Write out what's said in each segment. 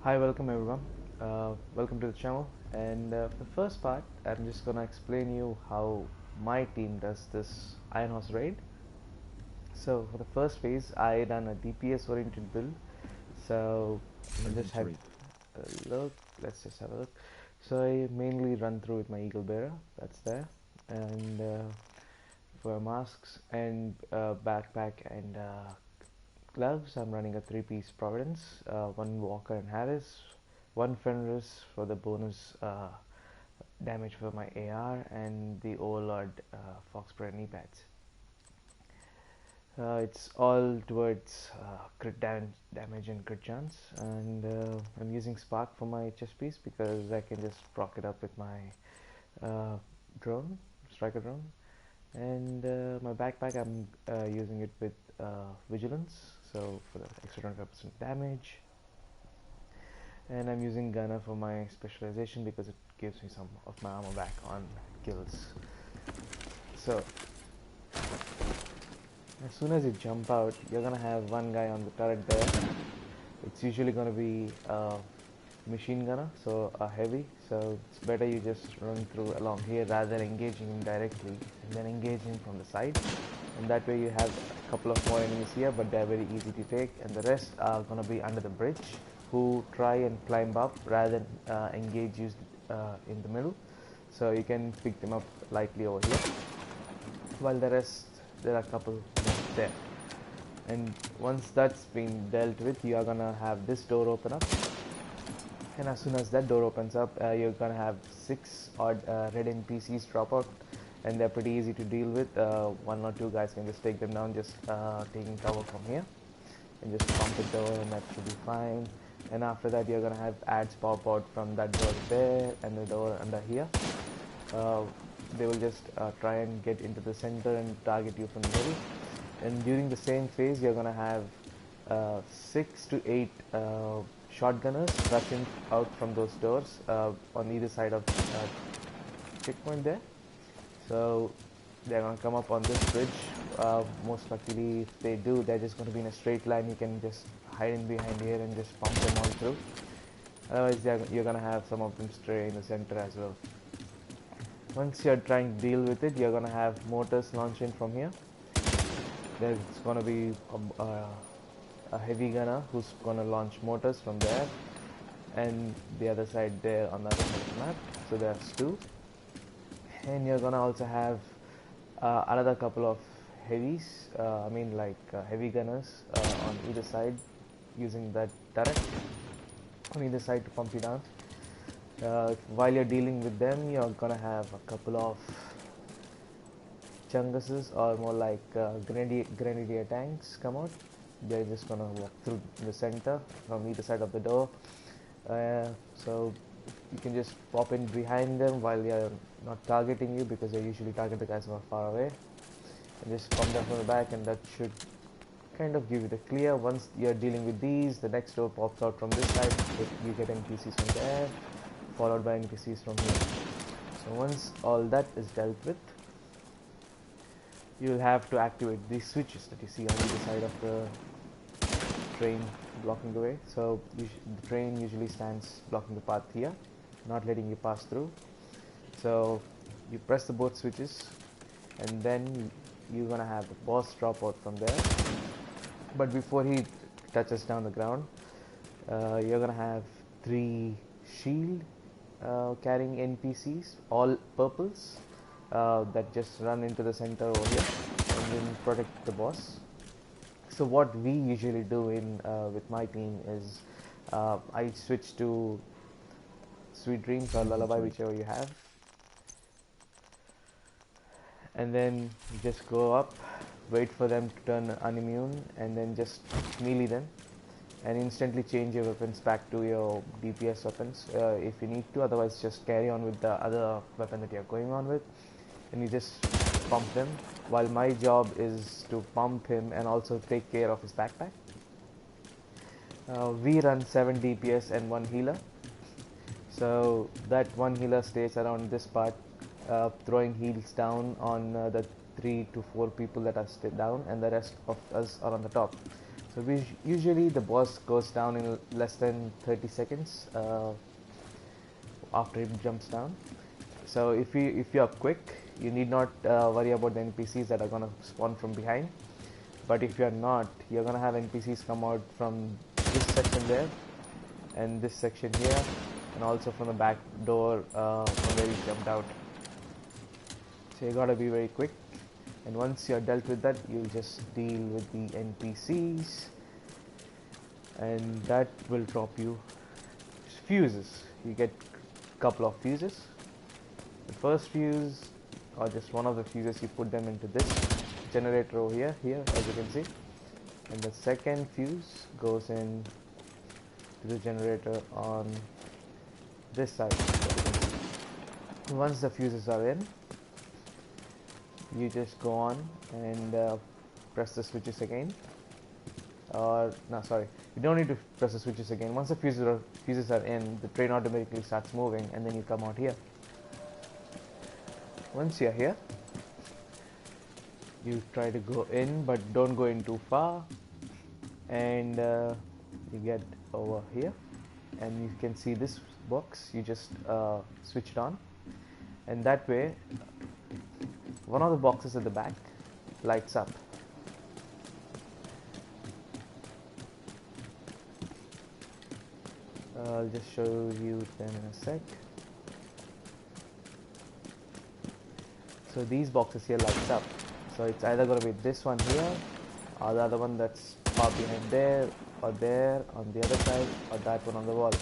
Hi, welcome everyone. Welcome to the channel. And for the first part, I'm just gonna explain you how my team does this Iron Horse raid. So for the first phase, I done a DPS oriented build. So I'll just have a look. Let's just have a look. So I mainly run through with my Eagle Bearer. That's there, and for masks and backpack and gloves, I'm running a 3-piece Providence, one Walker and Harris, one Fenris for the bonus damage for my AR, and the Overlord Foxborough knee pads. It's all towards crit damage and crit chance, and I'm using Spark for my chest piece because I can just proc it up with my drone, striker drone, and my backpack I'm using it with Vigilance, so for the extra 25% damage, and I'm using Gunner for my specialization because it gives me some of my armor back on kills. So as soon as you jump out, you're gonna have one guy on the turret there. It's usually gonna be a machine gunner, so a heavy, so it's better you just run through along here rather than engaging him directly and then engage him from the side, and that way you have a couple of more enemies here, but they're very easy to take, and the rest are gonna be under the bridge who try and climb up rather than engage you in the middle, so you can pick them up lightly over here, while the rest, there are a couple more there. And once that's been dealt with, you are gonna have this door open up, and as soon as that door opens up, you're gonna have 6 odd red NPCs drop out, and they're pretty easy to deal with. 1 or 2 guys can just take them down, just taking cover from here, and just pump the door, and that should be fine. And after that, you're gonna have ads pop out from that door there and the door under here. They will just try and get into the center and target you from the middle. And during the same phase, you're gonna have 6 to 8 shotgunners rushing out from those doors on either side of checkpoint there. So they're gonna come up on this bridge. Most luckily, if they do, they're just gonna be in a straight line. You can just hide in behind here and just pump them all through. Otherwise, you're gonna have some of them stray in the center as well. Once you're trying to deal with it, you're gonna have mortars launch in from here. There's gonna be a heavy gunner who's gonna launch mortars from there, and the other side there on the other side of the map. So there's 2, and you're gonna also have another couple of heavies. Heavy gunners on either side, using that turret on either side to pump you down. While you're dealing with them, you're gonna have a couple of chunguses, or more like grenadier tanks come out. They're just gonna walk through the center from either side of the door, so you can just pop in behind them while they're not targeting you, because they usually target the guys who are far away, and just pump them from the back, and that should kind of give you the clear. Once you're dealing with these, the next door pops out from this side. You get NPCs from there, followed by NPCs from here. So once all that is dealt with, you'll have to activate these switches that you see on either side of the train blocking the way. So the train usually stands blocking the path here, not letting you pass through. So you press the both switches, and then you're gonna have the boss drop out from there. But before he touches down the ground, you're gonna have 3 shield carrying NPCs, all purples, that just run into the center over here and then protect the boss. So what we usually do in with my team is I switch to Sweet Dreams or Lullaby, whichever you have, and then just go up, wait for them to turn unimmune, and then just melee them and instantly change your weapons back to your DPS weapons if you need to. Otherwise, just carry on with the other weapon that you're going on with, and you just pump them, while my job is to pump him and also take care of his backpack. We run 7 DPS and 1 healer, so that 1 healer stays around this part, throwing heals down on the 3 to 4 people that are still down, and the rest of us are on the top. So usually the boss goes down in less than 30 seconds after it jumps down. So if you are quick, you need not worry about the NPCs that are gonna spawn from behind. But if you are not, you're gonna have NPCs come out from this section there, and this section here, and also from the back door from where you jumped out. So you gotta be very quick. And once you're dealt with that, you'll just deal with the NPCs, and that will drop you fuses. You get a couple of fuses. The first fuse, or just one of the fuses, you put them into this generator over here as you can see, and the second fuse goes in to the generator on this side. Once the fuses are in, you just go on and press the switches again, or no, sorry, you don't need to press the switches again. Once the fuses are in, the train automatically starts moving, and then you come out here. Once you're here, you try to go in, but don't go in too far, and you get over here, and you can see this box. You just switch it on, and that way one of the boxes at the back lights up. I'll just show you them in a sec. So these boxes here lights up. So it's either going to be this one here, or the other one that's far behind there, or there on the other side, or that one on the wall.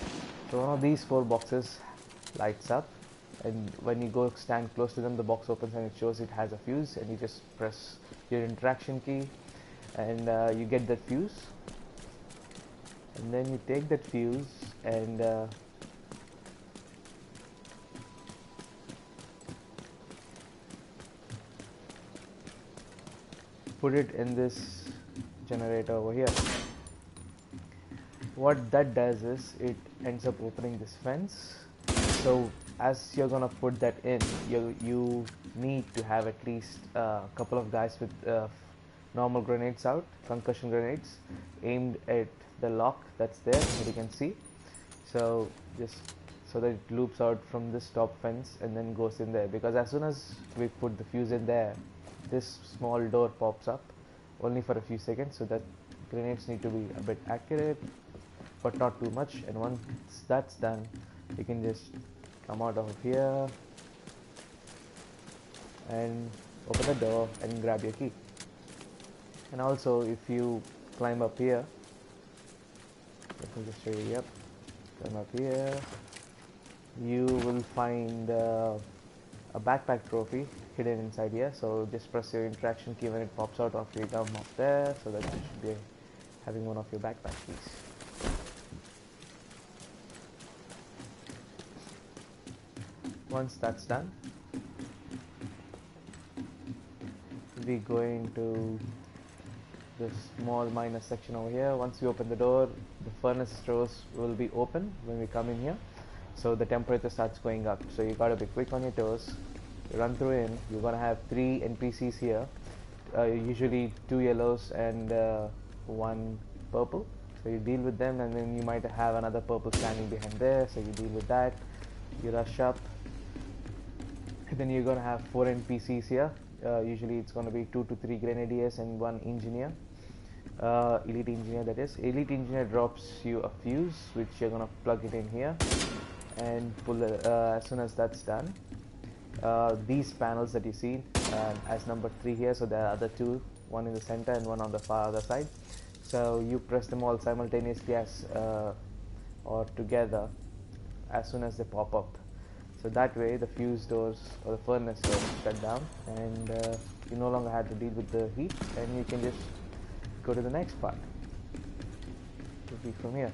So one of these 4 boxes lights up, and when you go stand close to them, the box opens and it shows it has a fuse, and you just press your interaction key, and you get that fuse. And then you take that fuse and put it in this generator over here. What that does is it ends up opening this fence. So as you're gonna put that in, you need to have at least a couple of guys with normal grenades out, concussion grenades, aimed at the lock that's there that you can see. So just so that it loops out from this top fence and then goes in there, because as soon as we put the fuse in there, this small door pops up only for a few seconds, so that grenades need to be a bit accurate but not too much. And once that's done, you can just come out of here and open the door and grab your key. And also if you climb up here, let me just show you, yep, climb up here, you will find a backpack trophy hidden inside here. So just press your interaction key when it pops out of your gum up there, so that you should be having one of your backpack keys. Once that's done, we go into this small minus section over here. Once you open the door, the furnace doors will be open when we come in here, so the temperature starts going up. So you gotta be quick on your toes. You run through in. You're gonna have 3 NPCs here, usually 2 yellows and 1 purple. So you deal with them, and then you might have another purple standing behind there, so you deal with that. You rush up, and then you're gonna have 4 NPCs here. Usually it's gonna be 2 to 3 grenadiers and 1 engineer, elite engineer that is. Elite engineer drops you a fuse, which you're gonna plug it in here and pull it. As soon as that's done, these panels that you see as number 3 here, so there are other 2, one in the center and one on the far other side. So you press them all simultaneously as or together as soon as they pop up. So that way the fuse doors or the furnace doors shut down, and you no longer have to deal with the heat, and you can just go to the next part. It'll be from here.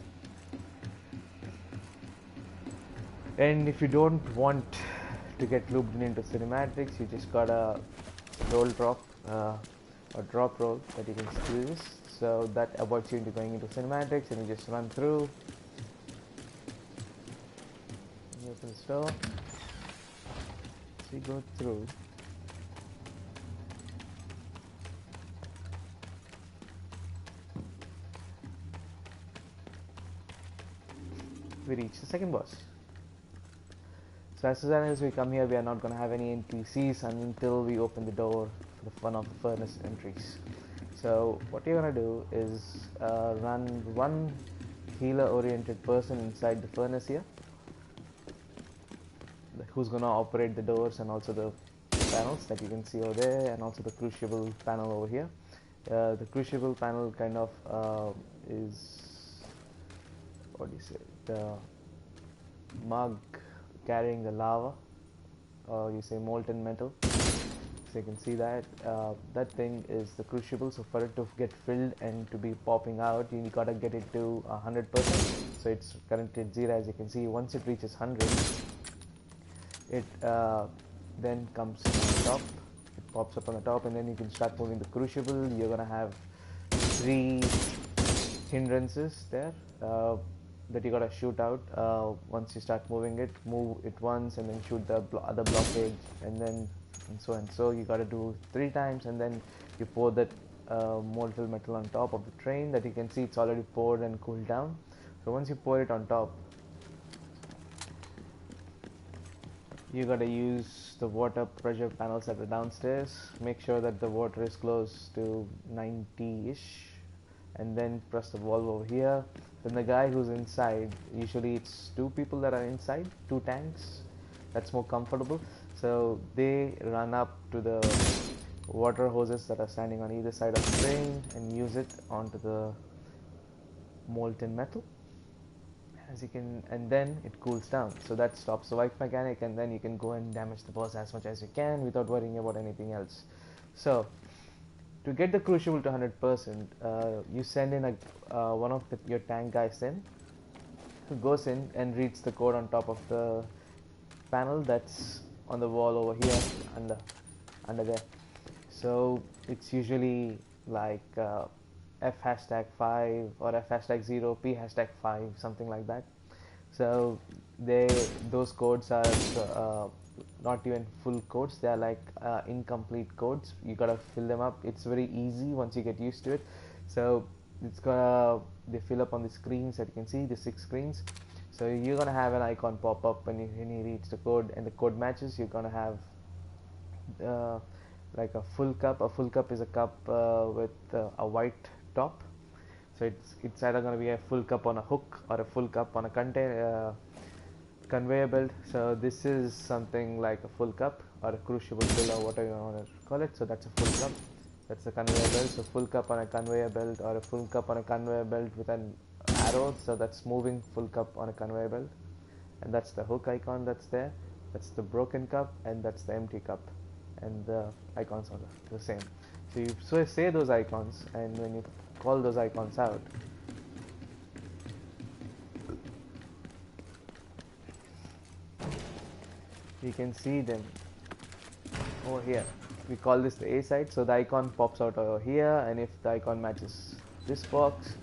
And if you don't want to get looped into cinematics, you just got a roll drop or drop roll that you can squeeze, so that avoids you into going into cinematics, and you just run through. You open the door, so you go through. we reach the second boss. So as soon as we come here, we are not going to have any NPCs until we open the door for one of the furnace entries. So what you're going to do is run one healer oriented person inside the furnace here, who's going to operate the doors and also the panels that you can see over there, and also the crucible panel over here. The crucible panel kind of is, what do you say, the mug carrying the lava, or you say molten metal. So you can see that that thing is the crucible. So for it to get filled and to be popping out, you gotta get it to 100%. So it's currently at 0, as you can see. Once it reaches 100, it then comes on the top. It pops up on the top, and then you can start moving the crucible. You're gonna have 3 hindrances there that you gotta shoot out. Once you start moving it, move it once, and then shoot the other blockage, and then and so and so. You gotta do 3 times, and then you pour that molten metal on top of the train. That you can see it's already poured and cooled down. So once you pour it on top, you gotta use the water pressure panels that are downstairs. Make sure that the water is close to 90-ish, and then press the valve over here. Then the guy who's inside, usually it's 2 people that are inside, 2 tanks. That's more comfortable. So they run up to the water hoses that are standing on either side of the train and use it onto the molten metal, as you can, and then it cools down. So that stops the wipe mechanic, and then you can go and damage the boss as much as you can without worrying about anything else. So to get the crucible to 100%, you send in one of your tank guys in, who goes in and reads the code on top of the panel that's on the wall over here, under there. So it's usually like F#5 or F#0, P#5, something like that. So those codes are not even full codes. They are like incomplete codes. You gotta fill them up. It's very easy once you get used to it. So they fill up on the screens that you can see, the 6 screens. So you're gonna have an icon pop up when you reach the code, and the code matches. You're gonna have like a full cup. A full cup is a cup with a white top. So it's either going to be a full cup on a hook or a full cup on a conveyor belt. So this is something like a full cup or a crucible fill, or whatever you want to call it. So that's a full cup. That's a conveyor belt. So full cup on a conveyor belt, or a full cup on a conveyor belt with an arrow. So that's moving full cup on a conveyor belt. And that's the hook icon that's there. That's the broken cup, and that's the empty cup. And the icons are the same. So you say those icons, and when you call those icons out, you can see them over here. We call this the A side. So the icon pops out over here, and if the icon matches this box,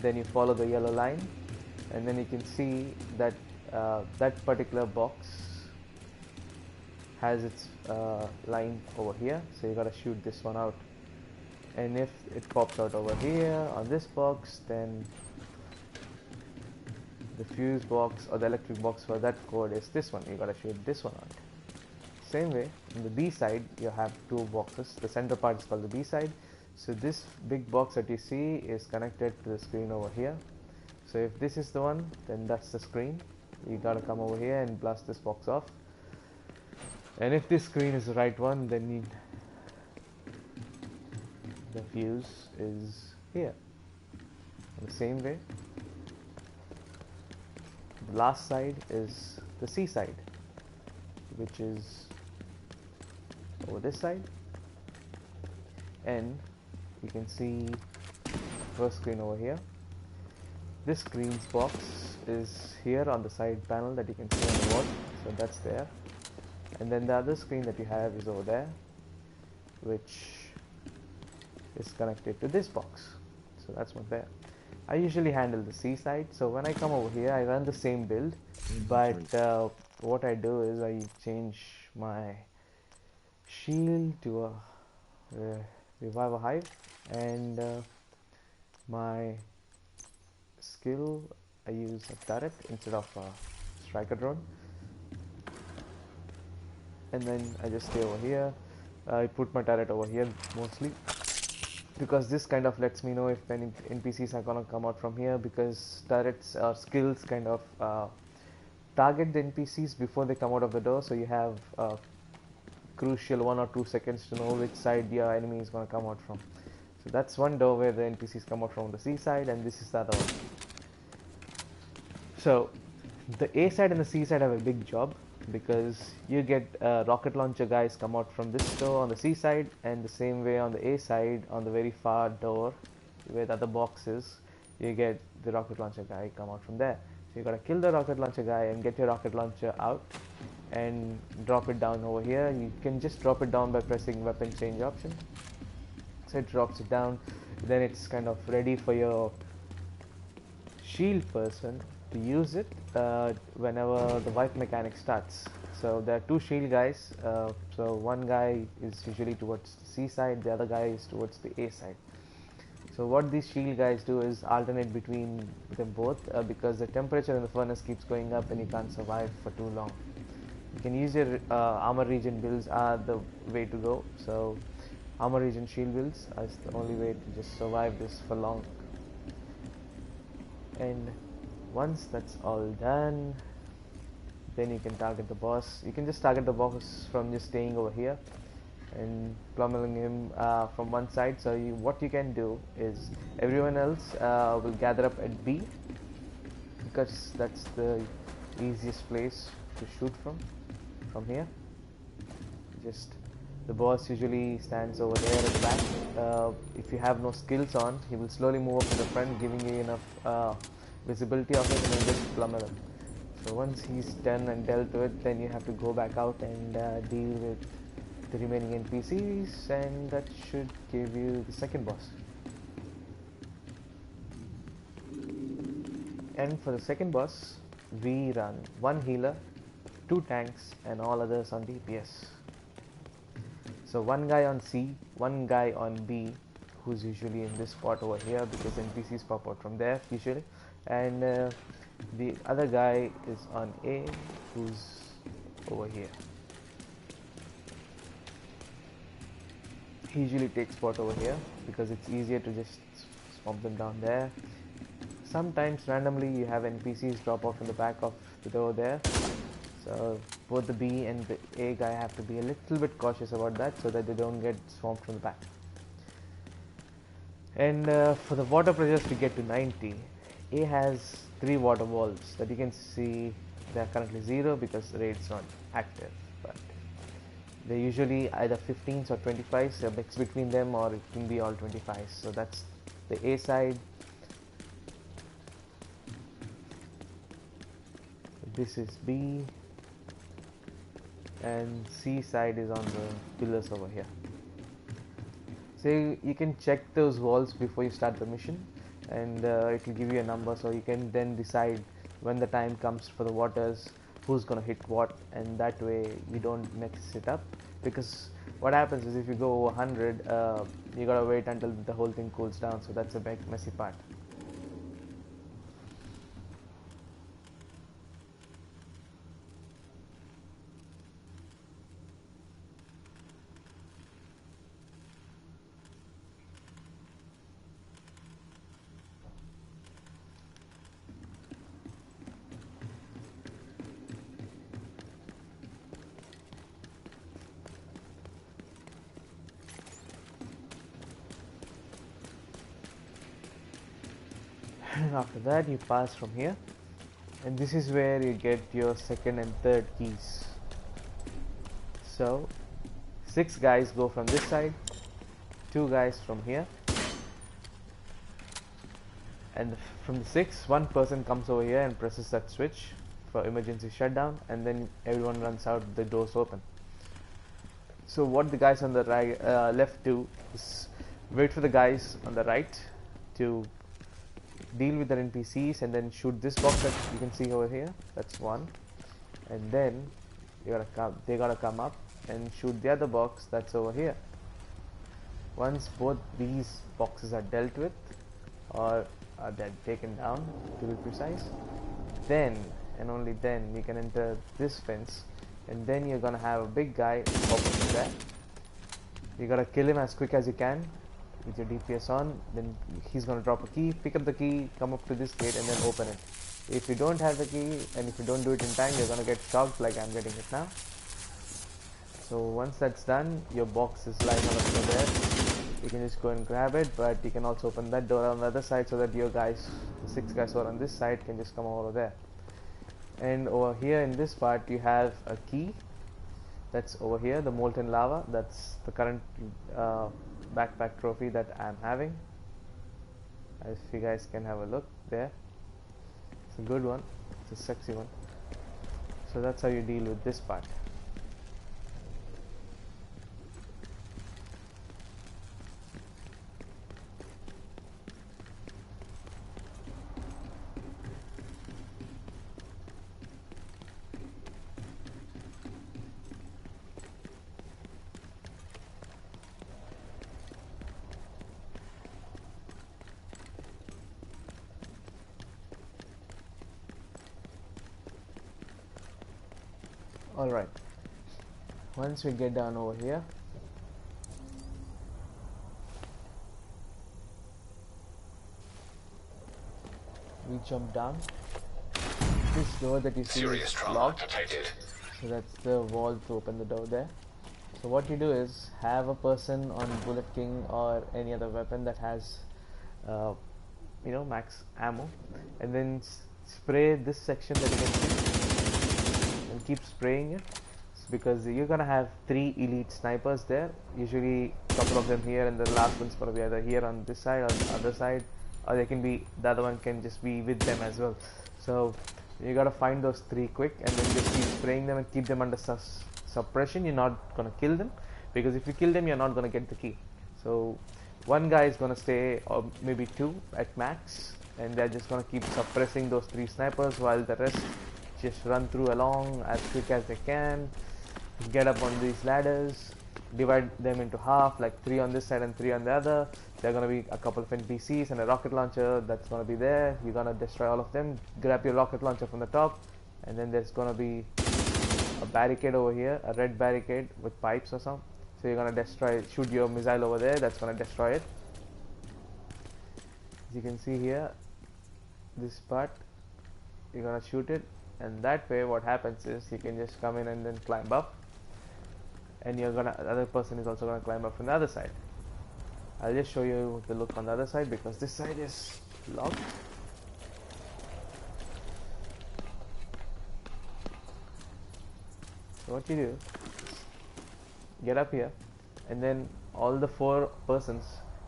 then you follow the yellow line, and then you can see that that particular box has its line over here. So you gotta shoot this one out, and if it pops out over here on this box, then the fuse box or the electric box for that code is this one. You gotta shoot this one out. Same way, on the B side, you have 2 boxes. The center part is called the B side. So this big box that you see is connected to the screen over here. So if this is the one, then that's the screen. You gotta come over here and blast this box off. And if this screen is the right one, then the fuse is here. In the same way, the last side is the C side, which is over this side, and you can see first screen over here. This screen's box is here on the side panel that you can see on the wall, so that's there. And then the other screen that you have is over there, which is connected to this box. So that's one there. I usually handle the C side, so when I come over here, I run the same build, but what I do is I change my shield to a reviver hive, and my skill I use a turret instead of a striker drone, and then I just stay over here. I put my turret over here mostly because this kind of lets me know if any NPCs are gonna come out from here, because turrets or skills kind of target the NPCs before they come out of the door, so you have crucial 1 or 2 seconds to know which side your enemy is gonna come out from. So that's one door where the NPCs come out from the C side, and this is the other one. So the A side and the C side have a big job, because you get rocket launcher guys come out from this door on the C side, and the same way on the A side on the very far door where the other box is, you get the rocket launcher guy come out from there. So you gotta kill the rocket launcher guy and get your rocket launcher out and drop it down over here. You can just drop it down by pressing weapon change option. So it drops it down, then it's kind of ready for your shield person to use it whenever the wipe mechanic starts. So there are 2 shield guys, so one guy is usually towards the C side, the other guy is towards the A side. So what these shield guys do is alternate between them both, because the temperature in the furnace keeps going up and you can't survive for too long. You can use your armor region builds are the way to go. So armor region shield builds is the only way to just survive this for long. And once that's all done, then you can target the boss. You can just target the boss from just staying over here and plummeting him from one side. So what you can do is everyone else will gather up at B, because that's the easiest place to shoot from here. Just the boss usually stands over there at the back. If you have no skills on, he will slowly move up to the front, giving you enough visibility of it, and then just plummet him. So once he's done and dealt with, then you have to go back out and deal with the remaining NPCs, and that should give you the second boss. And for the second boss, we run 1 healer, 2 tanks, and all others on DPS. So 1 guy on C, 1 guy on B, who's usually in this spot over here because NPCs pop out from there usually, and the other guy is on A, who's over here. He usually takes spot over here because it's easier to just swamp them down there. Sometimes randomly you have NPCs drop off in the back of the door there, so both the B and the A guy have to be a little bit cautious about that, so that they don't get swamped from the back. And for the water pressures to get to 90, A has 3 water walls that you can see. They are currently 0 because the raid's not active, but they're usually either 15s or 25s, a mix between them, or it can be all 25s. So that's the A side. This is B, and C side is on the pillars over here. So you can check those walls before you start the mission, and it will give you a number, so you can then decide when the time comes for the waters who's gonna hit what, and that way you don't mix it up. Because what happens is if you go over 100, you gotta wait until the whole thing cools down, so that's a big messy part. After that you pass from here, and this is where you get your second and third keys. So 6 guys go from this side, 2 guys from here, and from the 6, 1 person comes over here and presses that switch for emergency shutdown, and then everyone runs out, the doors open. So what the guys on the right, left do is wait for the guys on the right to deal with their NPCs, and then shoot this box that you can see over here. That's 1, and then they gotta come up and shoot the other box that's over here. Once both these boxes are dealt with, or they're taken down, to be precise. Then and only then you can enter this fence, and then you're gonna have a big guy pop up in there. You gotta kill him as quick as you can with your DPS on. Then he's gonna drop a key, pick up the key, come up to this gate, and then open it. If you don't have the key and if you don't do it in time, you're gonna get shocked like I'm getting it now. So once that's done, your box is lying on the floor there. You can just go and grab it, but you can also open that door on the other side so that your guys, the 6 guys who are on this side, can just come over there. And over here in this part, you have a key. That's over here, the molten lava. That's the current backpack trophy that I'm having. If you guys can have a look there. It's a good one. It's a sexy one. So that's how you deal with this part. Alright, once we get down over here, we jump down. This door that you see is locked, so that's the wall to open the door there. So what you do is have a person on Bullet King or any other weapon that has max ammo, and then spray this section that you can see, and keep spraying it, because you're gonna have 3 elite snipers there, usually a couple of them here, and the last one's gonna be either here on this side or the other side, or they can be, the other one can just be with them as well. So you gotta find those 3 quick, and then just keep spraying them and keep them under suppression. You're not gonna kill them, because if you kill them, you're not gonna get the key. So one guy is gonna stay, or maybe 2 at max, and they're just gonna keep suppressing those 3 snipers, while the rest just run through along as quick as they can, get up on these ladders, divide them into half, like 3 on this side and 3 on the other. There are gonna be a couple of NPCs and a rocket launcher that's gonna be there. You're gonna destroy all of them, grab your rocket launcher from the top, and then there's gonna be a barricade over here, a red barricade with pipes or something. So you're gonna destroy, shoot your missile over there, that's gonna destroy it. As you can see here, this part, you're gonna shoot it, and that way what happens is you can just come in and then climb up, and the other person is also gonna climb up from the other side. I'll just show you the look on the other side, because this side is locked. So what you do, get up here, and then all the 4 persons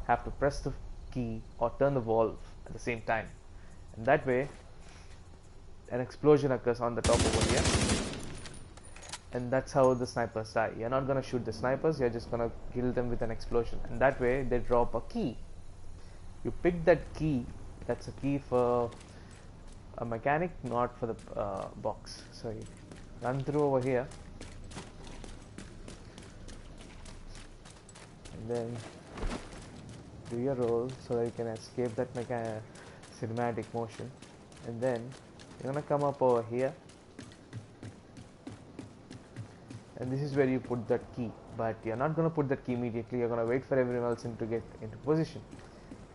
have to press the key or turn the valve at the same time, and that way an explosion occurs on the top over here, and that's how the snipers die. You're not gonna shoot the snipers, you're just gonna kill them with an explosion, and that way they drop a key. You pick that key, that's a key for a mechanic, not for the box. So you run through over here, and then do your roll so that you can escape that cinematic motion, and then you're gonna come up over here, and this is where you put that key, but you're not gonna put that key immediately. You're gonna wait for everyone else to get into position,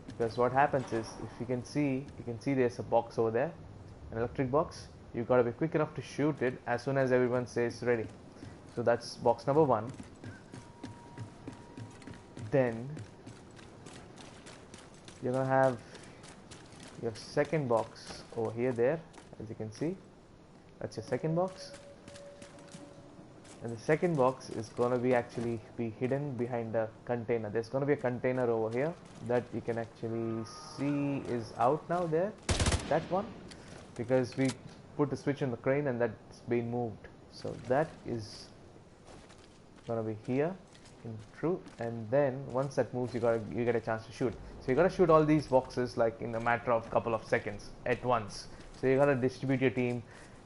because what happens is, if you can see there's a box over there, an electric box. You've got to be quick enough to shoot it as soon as everyone says ready. So that's box number 1. Then you're gonna have your second box over here there, as you can see. That's your second box, and the second box is gonna be actually be hidden behind a container. There's gonna be a container over here that you can actually see is out now there, that one, because we put the switch on the crane and that's been moved. So that is gonna be here in true, and then once that moves, you get a chance to shoot. So you gotta shoot all these boxes like in a matter of couple of seconds at once. So you gotta distribute your team,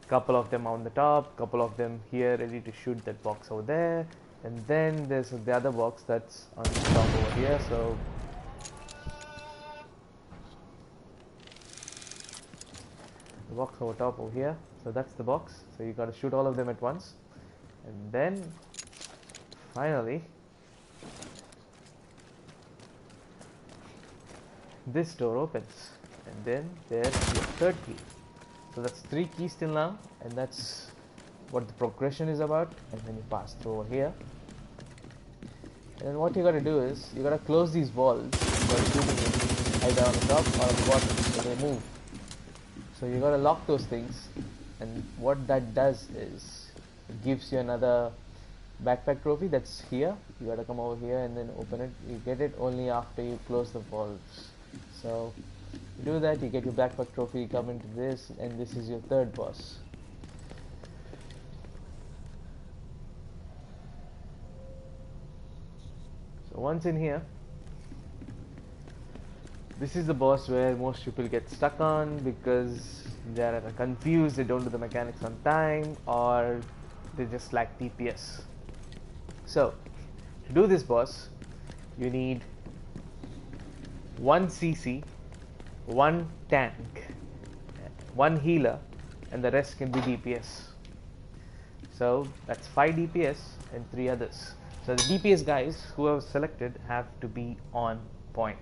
couple of them on the top, couple of them here ready to shoot that box over there, and then there's the other box that's on the top over here. So the box over top over here. So that's the box. So you got to shoot all of them at once, and then finally this door opens, and then there's your third key. So that's 3 keys till now, and that's what the progression is about. And then you pass through over here, and then what you got to do is you got to close these walls by shooting them either on the top or on the bottom so they move. So you got to lock those things, and what that does is it gives you another backpack trophy that's here. You got to come over here and then open it. You get it only after you close the valves. So you do that, you get your backpack trophy, you come into this, and this is your third boss. So once in here, this is the boss where most people get stuck on because they are confused, they don't do the mechanics on time, or they just lack DPS. So to do this boss, you need 1 CC, 1 tank, 1 healer, and the rest can be DPS. So that's 5 DPS and 3 others. So the DPS guys who are selected have to be on point.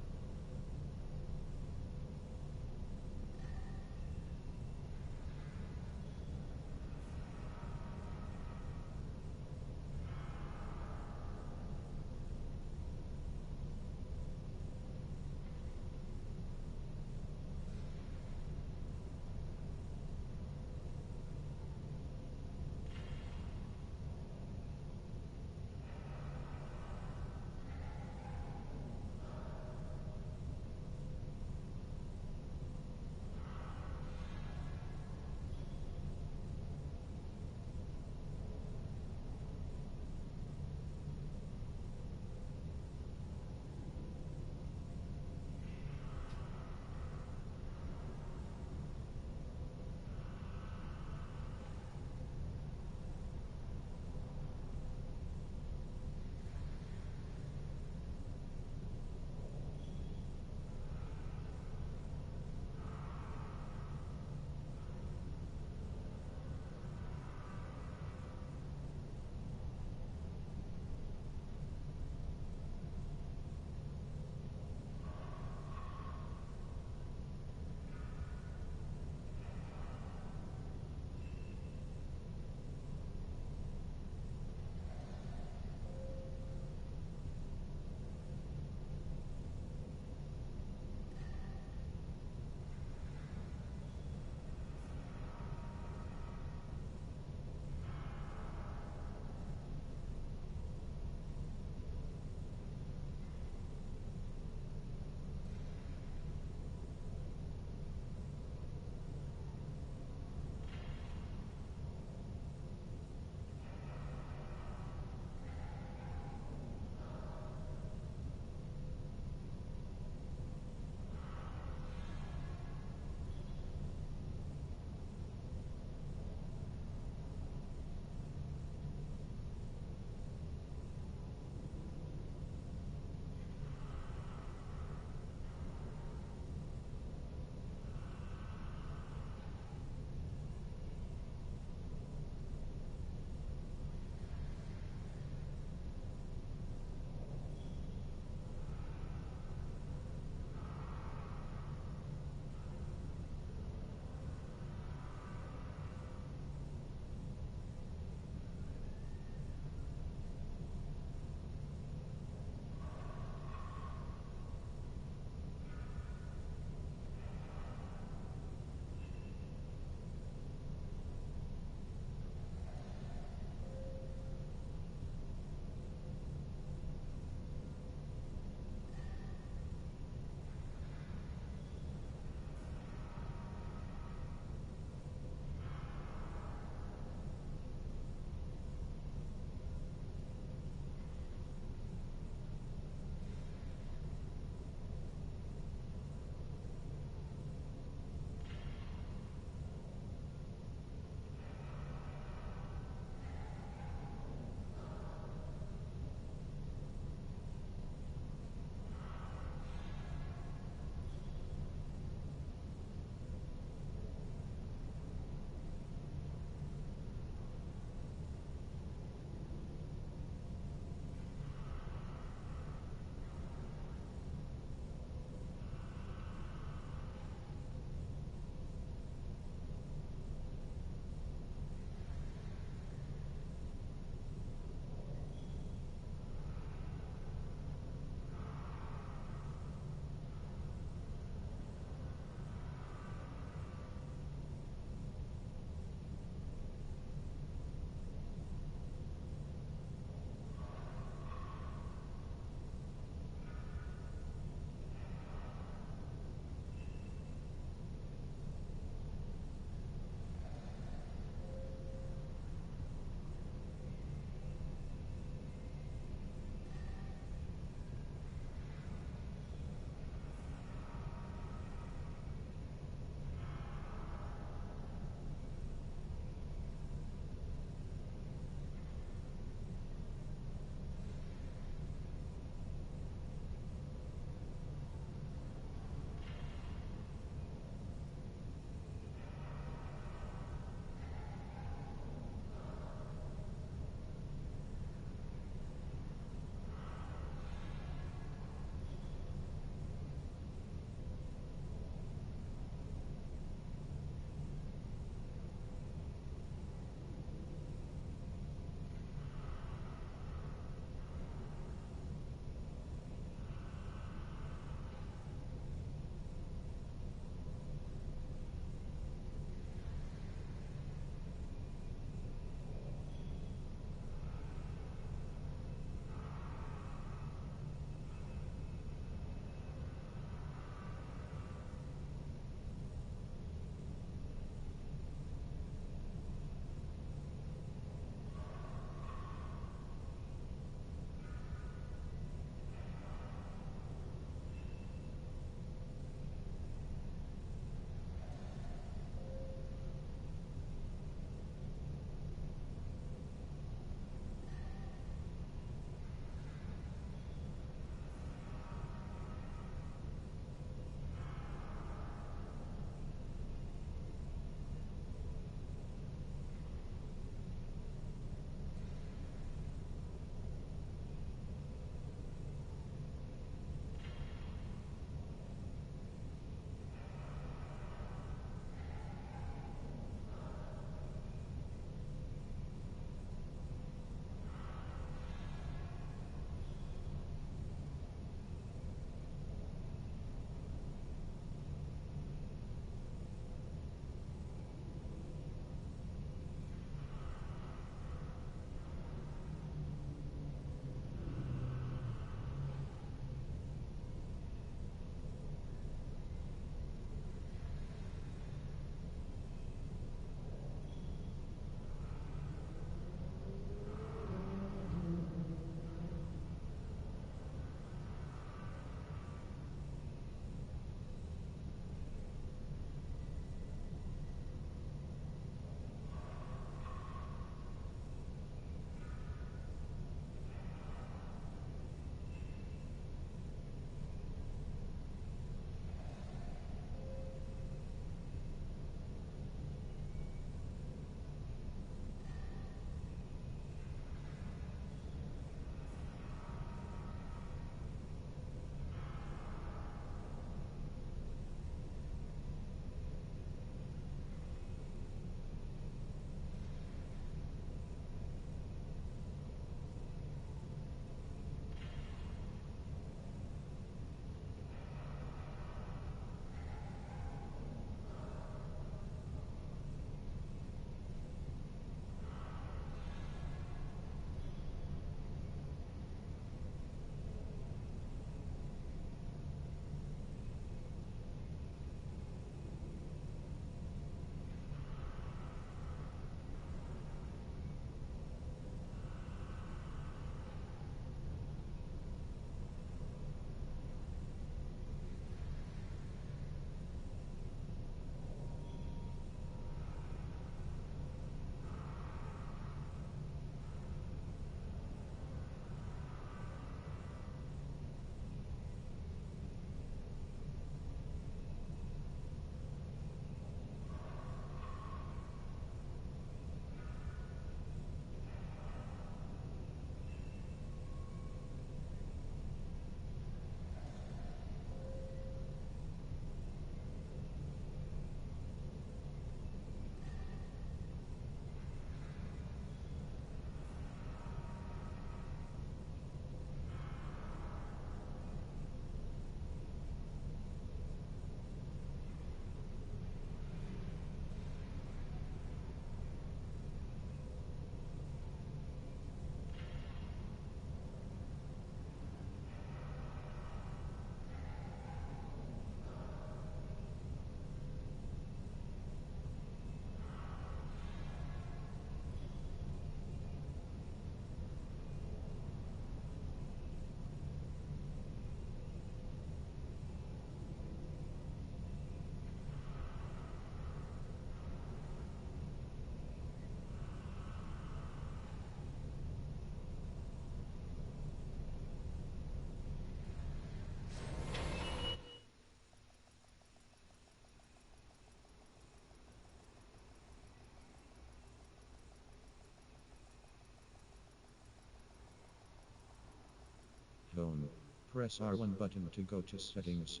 Press R1 button to go to settings.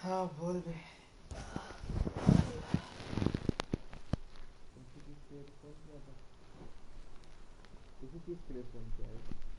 हाँ बोल बे किसी चीज़ के लिए phone किया था किसी चीज़ के लिए फोन किया है